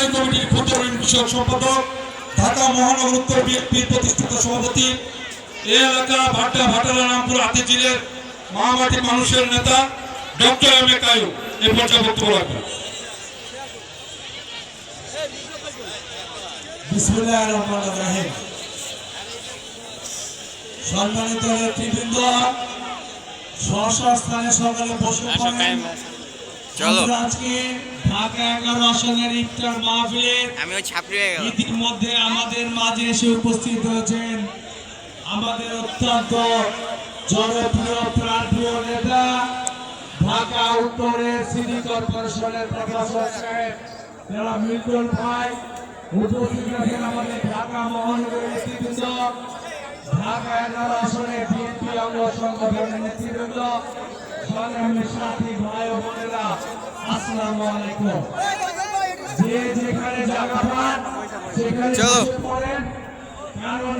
স্থায়ী কমিটির ক্ষুদ্র ঋণ বিষয়ক সম্পাদক, ঢাকা মহানগর উত্তর বিএনপির প্রতিষ্ঠাতা সভাপতি, এই এলাকা ভাটা ভাটারা রামপুর হাতিঝিলের মহামাটির মানুষের নেতা ডক্টর এম এ কায়ুম এই পর্যায়ে বক্তব্য রাখবেন। বিসমিল্লাহির রহমানির রহিম। সম্মানিত নেতৃবৃন্দ, স্থানে সকালে বসে পড়েন। আজকে ঢাকা 11 আসনের ইফতার মাহফিলের ইতিমধ্যে আমাদের মাঝে এসে উপস্থিত হয়েছেন আমাদের অত্যন্ত জনপ্রিয় প্রাণপ্রিয় নেতা, ঢাকা উত্তরের সিটি কর্পোরেশনের প্রশাসক সাহেব যারা মিল্টন ভাই। উপস্থিত আছেন আমাদের ঢাকা মহানগরের নেতৃবৃন্দ, ঢাকা 11 আসনের বিএনপি অঙ্গ সংগঠনের নেতৃবৃন্দ, সংগ্রামী সাথী ভাই ও বোনেরা, আসসালামু আলাইকুম। যে যেখানে জায়গা পান সেখানে বসে পড়েন, কারণ